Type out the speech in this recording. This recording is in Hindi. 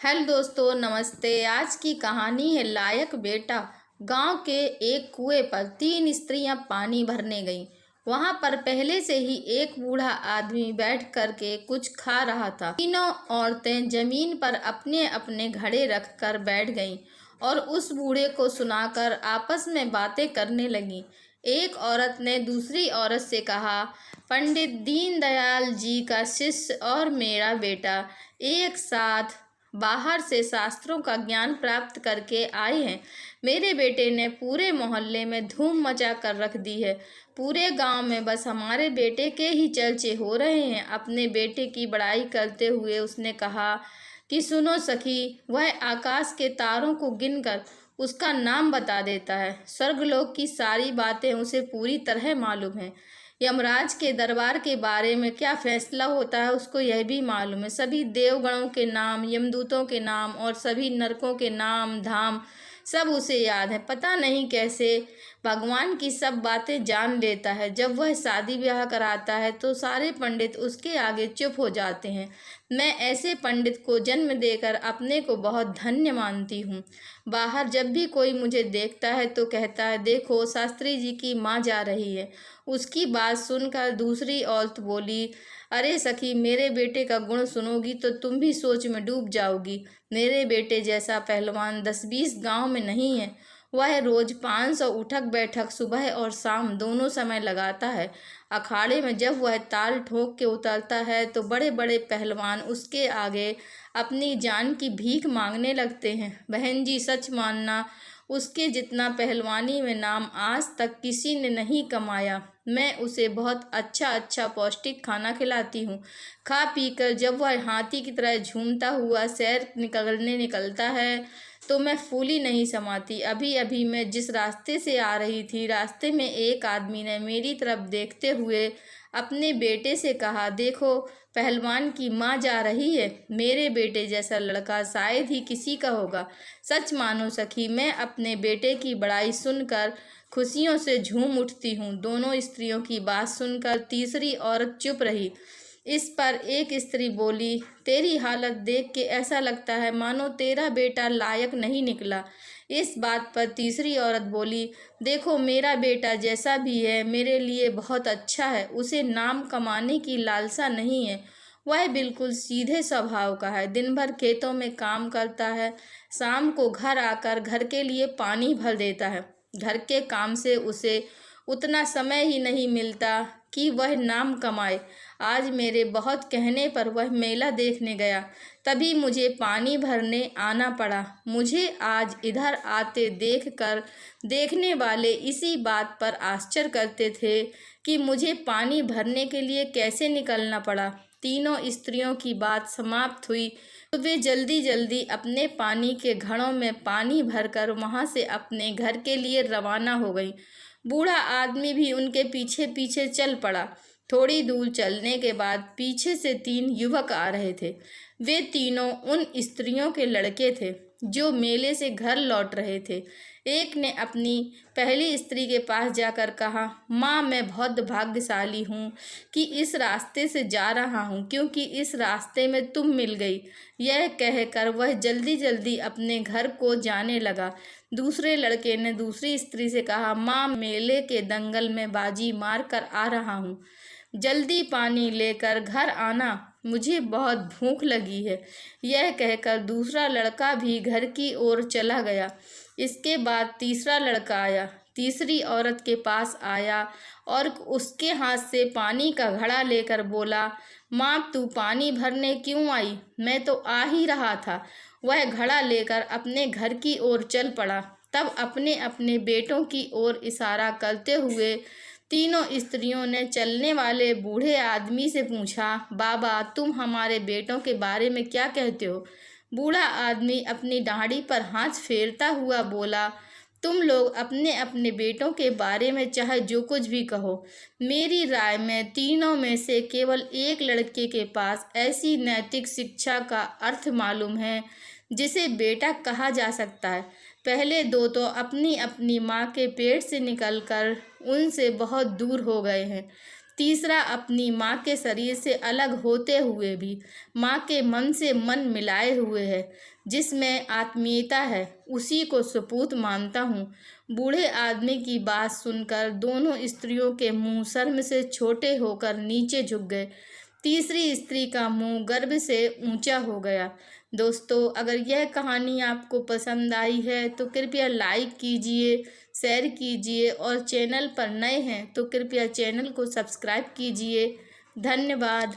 हेलो दोस्तों, नमस्ते। आज की कहानी है लायक बेटा। गांव के एक कुएं पर तीन स्त्रियां पानी भरने गईं। वहां पर पहले से ही एक बूढ़ा आदमी बैठ करके कुछ खा रहा था। तीनों औरतें जमीन पर अपने अपने घड़े रख कर बैठ गईं और उस बूढ़े को सुनाकर आपस में बातें करने लगीं। एक औरत ने दूसरी औरत से कहा, पंडित दीनदयाल जी का शिष्य और मेरा बेटा एक साथ बाहर से शास्त्रों का ज्ञान प्राप्त करके आए हैं। मेरे बेटे ने पूरे मोहल्ले में धूम मचा कर रख दी है। पूरे गांव में बस हमारे बेटे के ही चर्चे हो रहे हैं। अपने बेटे की बड़ाई करते हुए उसने कहा कि सुनो सखी, वह आकाश के तारों को गिनकर उसका नाम बता देता है। स्वर्गलोक की सारी बातें उसे पूरी तरह मालूम है। यमराज के दरबार के बारे में क्या फैसला होता है उसको यह भी मालूम है। सभी देवगणों के नाम, यमदूतों के नाम और सभी नरकों के नाम धाम सब उसे याद है। पता नहीं कैसे भगवान की सब बातें जान लेता है। जब वह शादी ब्याह कराता है तो सारे पंडित उसके आगे चुप हो जाते हैं। मैं ऐसे पंडित को जन्म देकर अपने को बहुत धन्य मानती हूँ। बाहर जब भी कोई मुझे देखता है तो कहता है, देखो शास्त्री जी की माँ जा रही है। उसकी बात सुनकर दूसरी औरत बोली, अरे सखी, मेरे बेटे का गुण सुनोगी तो तुम भी सोच में डूब जाओगी। मेरे बेटे जैसा पहलवान 10-20 गांव में नहीं है। वह रोज 500 उठक बैठक सुबह और शाम दोनों समय लगाता है। अखाड़े में जब वह ताल ठोक के उतरता है तो बड़े बड़े पहलवान उसके आगे अपनी जान की भीख मांगने लगते हैं। बहन जी, सच मानना, उसके जितना पहलवानी में नाम आज तक किसी ने नहीं कमाया। मैं उसे बहुत अच्छा अच्छा पौष्टिक खाना खिलाती हूँ। खा पी कर जब वह हाथी की तरह झूमता हुआ सैर निकलता है तो मैं फूली नहीं समाती। अभी अभी मैं जिस रास्ते से आ रही थी, रास्ते में एक आदमी ने मेरी तरफ देखते हुए अपने बेटे से कहा, देखो पहलवान की माँ जा रही है। मेरे बेटे जैसा लड़का शायद ही किसी का होगा। सच मानो सखी, मैं अपने बेटे की बड़ाई सुनकर खुशियों से झूम उठती हूँ। दोनों स्त्रियों की बात सुनकर तीसरी औरत चुप रही। इस पर एक स्त्री बोली, तेरी हालत देख के ऐसा लगता है मानो तेरा बेटा लायक नहीं निकला। इस बात पर तीसरी औरत बोली, देखो मेरा बेटा जैसा भी है मेरे लिए बहुत अच्छा है। उसे नाम कमाने की लालसा नहीं है। वह बिल्कुल सीधे स्वभाव का है। दिन भर खेतों में काम करता है, शाम को घर आकर घर के लिए पानी भर देता है। घर के काम से उसे उतना समय ही नहीं मिलता कि वह नाम कमाए। आज मेरे बहुत कहने पर वह मेला देखने गया, तभी मुझे पानी भरने आना पड़ा। मुझे आज इधर आते देखकर देखने वाले इसी बात पर आश्चर्य करते थे कि मुझे पानी भरने के लिए कैसे निकलना पड़ा। तीनों स्त्रियों की बात समाप्त हुई तो वे जल्दी जल्दी अपने पानी के घड़ों में पानी भरकर वहां से अपने घर के लिए रवाना हो गई। बूढ़ा आदमी भी उनके पीछे पीछे चल पड़ा। थोड़ी दूर चलने के बाद पीछे से तीन युवक आ रहे थे। वे तीनों उन स्त्रियों के लड़के थे जो मेले से घर लौट रहे थे। एक ने अपनी पहली स्त्री के पास जाकर कहा, माँ, मैं बहुत भाग्यशाली हूँ कि इस रास्ते से जा रहा हूँ, क्योंकि इस रास्ते में तुम मिल गई। यह कहकर वह जल्दी जल्दी अपने घर को जाने लगा। दूसरे लड़के ने दूसरी स्त्री से कहा, माँ, मेले के दंगल में बाजी मार कर आ रहा हूँ, जल्दी पानी लेकर घर आना, मुझे बहुत भूख लगी है। यह कहकर दूसरा लड़का भी घर की ओर चला गया। इसके बाद तीसरा लड़का आया, तीसरी औरत के पास आया और उसके हाथ से पानी का घड़ा लेकर बोला, माँ, तू पानी भरने क्यों आई? मैं तो आ ही रहा था। वह घड़ा लेकर अपने घर की ओर चल पड़ा। तब अपने अपने बेटों की ओर इशारा करते हुए तीनों स्त्रियों ने चलने वाले बूढ़े आदमी से पूछा, बाबा, तुम हमारे बेटों के बारे में क्या कहते हो? बूढ़ा आदमी अपनी दाढ़ी पर हाथ फेरता हुआ बोला, तुम लोग अपने अपने बेटों के बारे में चाहे जो कुछ भी कहो, मेरी राय में तीनों में से केवल एक लड़के के पास ऐसी नैतिक शिक्षा का अर्थ मालूम है जिसे बेटा कहा जा सकता है। पहले दो तो अपनी अपनी माँ के पेट से निकलकर उनसे बहुत दूर हो गए हैं। तीसरा, अपनी माँ के शरीर से अलग होते हुए भी माँ के मन से मन मिलाए हुए है। जिसमें आत्मीयता है उसी को सपूत मानता हूँ। बूढ़े आदमी की बात सुनकर दोनों स्त्रियों के मुंह शर्म से छोटे होकर नीचे झुक गए। तीसरी स्त्री का मुंह गर्व से ऊंचा हो गया। दोस्तों, अगर यह कहानी आपको पसंद आई है तो कृपया लाइक कीजिए, शेयर कीजिए और चैनल पर नए हैं तो कृपया चैनल को सब्सक्राइब कीजिए। धन्यवाद।